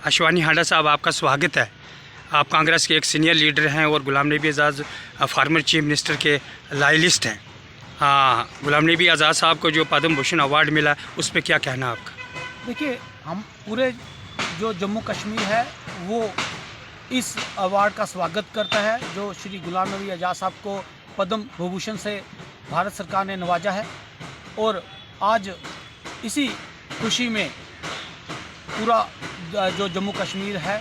अशवानी हांडा साहब, आपका स्वागत है। आप कांग्रेस के एक सीनियर लीडर हैं और Ghulam Nabi Azad farmer chief minister के लाइलिस्ट हैं। हाँ, गुलाम नबी आज़ाद साहब को जो पद्म भूषण अवार्ड मिला, उस पर क्या कहना आपका? देखिए, हम पूरे जो जम्मू कश्मीर है वो इस अवार्ड का स्वागत करता है जो श्री गुलाम नबी आज़ाद साहब को पद्म विभूषण से भारत सरकार ने नवाजा है। और आज इसी खुशी में पूरा जो जम्मू कश्मीर है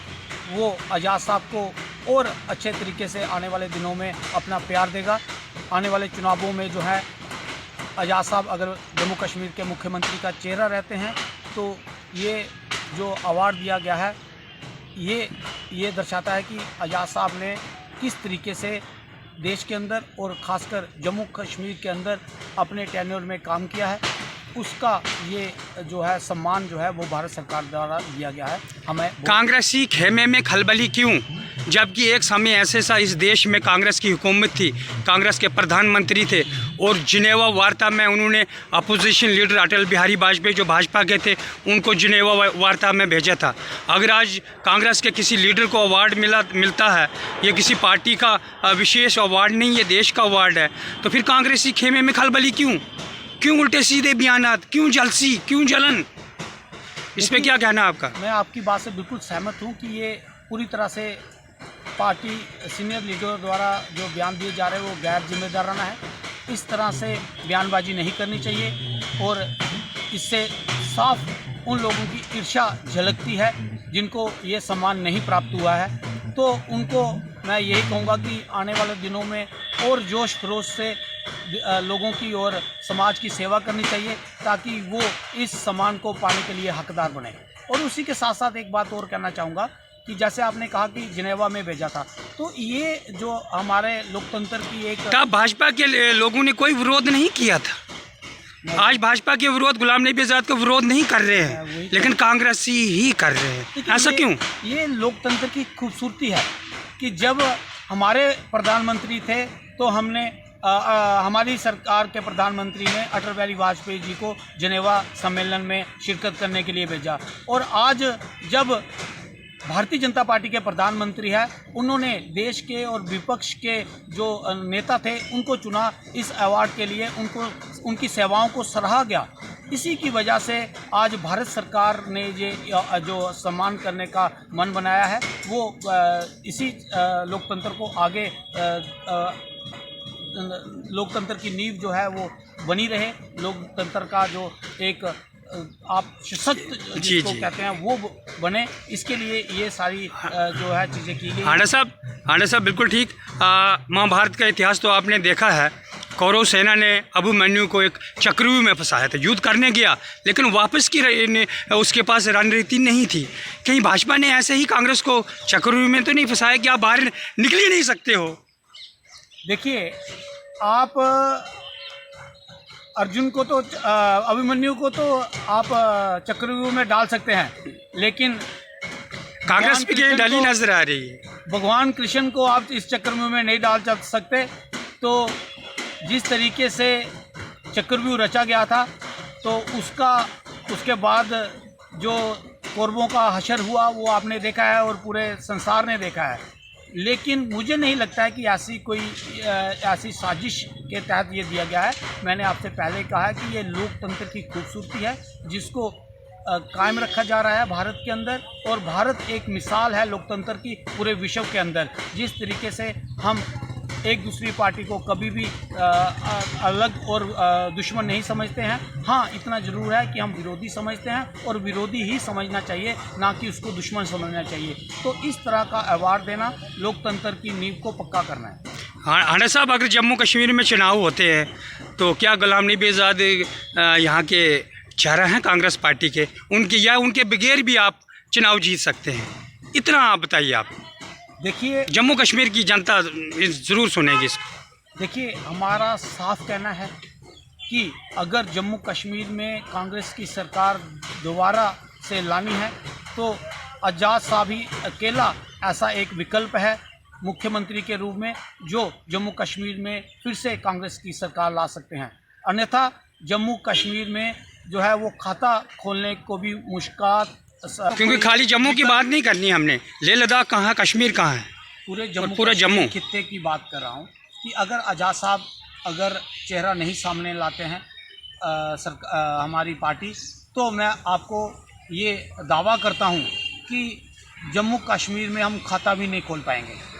वो आज़ाद साहब को और अच्छे तरीके से आने वाले दिनों में अपना प्यार देगा। आने वाले चुनावों में जो है आज़ाद साहब अगर जम्मू कश्मीर के मुख्यमंत्री का चेहरा रहते हैं तो ये जो अवार्ड दिया गया है ये दर्शाता है कि आज़ाद साहब ने किस तरीके से देश के अंदर और ख़ासकर जम्मू कश्मीर के अंदर अपने टेन्योर में काम किया है। उसका ये जो है सम्मान जो है वो भारत सरकार द्वारा दिया गया है। हमें कांग्रेसी खेमे में खलबली क्यों, जबकि एक समय ऐसे सा इस देश में कांग्रेस की हुकूमत थी, कांग्रेस के प्रधानमंत्री थे और जिनेवा वार्ता में उन्होंने अपोजिशन लीडर अटल बिहारी वाजपेयी जो भाजपा के थे उनको जिनेवा वार्ता में भेजा था। अगर आज कांग्रेस के किसी लीडर को अवार्ड मिलता है, ये किसी पार्टी का विशेष अवार्ड नहीं, ये देश का अवार्ड है, तो फिर कांग्रेसी खेमे में खलबली क्यों उल्टे सीधे बयानात, क्यों जलसी, क्यों जलन? इस पर क्या कहना आपका? मैं आपकी बात से बिल्कुल सहमत हूँ कि ये पूरी तरह से पार्टी सीनियर लीडर द्वारा जो बयान दिए जा रहे हैं वो गैर जिम्मेदाराना है। इस तरह से बयानबाजी नहीं करनी चाहिए और इससे साफ उन लोगों की ईर्ष्या झलकती है जिनको ये सम्मान नहीं प्राप्त हुआ है। तो उनको मैं यही कहूँगा कि आने वाले दिनों में और जोश खरोश से लोगों की और समाज की सेवा करनी चाहिए ताकि वो इस सम्मान को पाने के लिए हकदार बने। और उसी के साथ साथ एक बात और कहना चाहूँगा कि जैसे आपने कहा कि जिनेवा में भेजा था, तो ये जो हमारे लोकतंत्र की एक तब भाजपा के लोगों ने कोई विरोध नहीं किया था। आज भाजपा के विरोध गुलाम नबी आज़ाद का विरोध नहीं कर रहे हैं, लेकिन कांग्रेसी ही कर रहे हैं। ऐसा क्यों? ये लोकतंत्र की खूबसूरती है कि जब हमारे प्रधानमंत्री थे तो हमने हमारी सरकार के प्रधानमंत्री ने अटल बिहारी वाजपेयी जी को जिनेवा सम्मेलन में शिरकत करने के लिए भेजा। और आज जब भारतीय जनता पार्टी के प्रधानमंत्री है, उन्होंने देश के और विपक्ष के जो नेता थे उनको चुना इस अवार्ड के लिए, उनकी सेवाओं को सराहा गया। इसी की वजह से आज भारत सरकार ने ये जो सम्मान करने का मन बनाया है वो इसी लोकतंत्र को आगे लोकतंत्र की नींव जो है वो बनी रहे, लोकतंत्र का जो एक आप सशक्त जिसको कहते हैं वो बने, इसके लिए ये सारी जो है चीज़ें की गई। हांडा साहब बिल्कुल ठीक। महाभारत का इतिहास तो आपने देखा है, कौरव सेना ने अभिमन्यु को एक चक्रव्यूह में फंसाया था, युद्ध करने गया लेकिन वापस की उसके पास रणनीति नहीं थी। कहीं भाजपा ने ऐसे ही कांग्रेस को चक्रव्यूह में तो नहीं फंसाया कि आप बाहर निकल ही नहीं सकते हो? देखिए, आप अर्जुन को तो अभिमन्यु को तो आप चक्रव्यूह में डाल सकते हैं, लेकिन कांग्रेस की डाली नजर आ रही है। भगवान कृष्ण को आप इस चक्रव्यूह में नहीं डाल सकते। तो जिस तरीके से चक्रव्यूह रचा गया था तो उसके बाद जो कौरवों का हशर हुआ वो आपने देखा है और पूरे संसार ने देखा है। लेकिन मुझे नहीं लगता है कि ऐसी साजिश के तहत ये दिया गया है। मैंने आपसे पहले कहा है कि ये लोकतंत्र की खूबसूरती है जिसको कायम रखा जा रहा है भारत के अंदर। और भारत एक मिसाल है लोकतंत्र की पूरे विश्व के अंदर। जिस तरीके से हम एक दूसरी पार्टी को कभी भी अलग और दुश्मन नहीं समझते हैं, हाँ इतना ज़रूर है कि हम विरोधी समझते हैं और विरोधी ही समझना चाहिए, ना कि उसको दुश्मन समझना चाहिए। तो इस तरह का अवार्ड देना लोकतंत्र की नींव को पक्का करना है। हाँ हांडा साहब, अगर जम्मू कश्मीर में चुनाव होते हैं तो क्या गुलाम नबी आज़ाद यहाँ के चेहरा हैं कांग्रेस पार्टी के, उनके बगैर भी आप चुनाव जीत सकते हैं? इतना आप बताइए। आप देखिए, जम्मू कश्मीर की जनता ज़रूर सुनेगी इसको। देखिए, हमारा साफ कहना है कि अगर जम्मू कश्मीर में कांग्रेस की सरकार दोबारा से लानी है तो आज़ाद साहब ही अकेला ऐसा एक विकल्प है मुख्यमंत्री के रूप में जो जम्मू कश्मीर में फिर से कांग्रेस की सरकार ला सकते हैं। अन्यथा जम्मू कश्मीर में जो है वो खाता खोलने को भी मुश्किल क्योंकि खाली जम्मू की बात नहीं करनी हमने, लेह लद्दाख कहाँ है, कश्मीर कहाँ है, पूरे पूरा जम्मू खित्ते की बात कर रहा हूँ कि अगर आज़ाद साहब अगर चेहरा नहीं सामने लाते हैं हमारी पार्टी, तो मैं आपको ये दावा करता हूँ कि जम्मू कश्मीर में हम खाता भी नहीं खोल पाएंगे।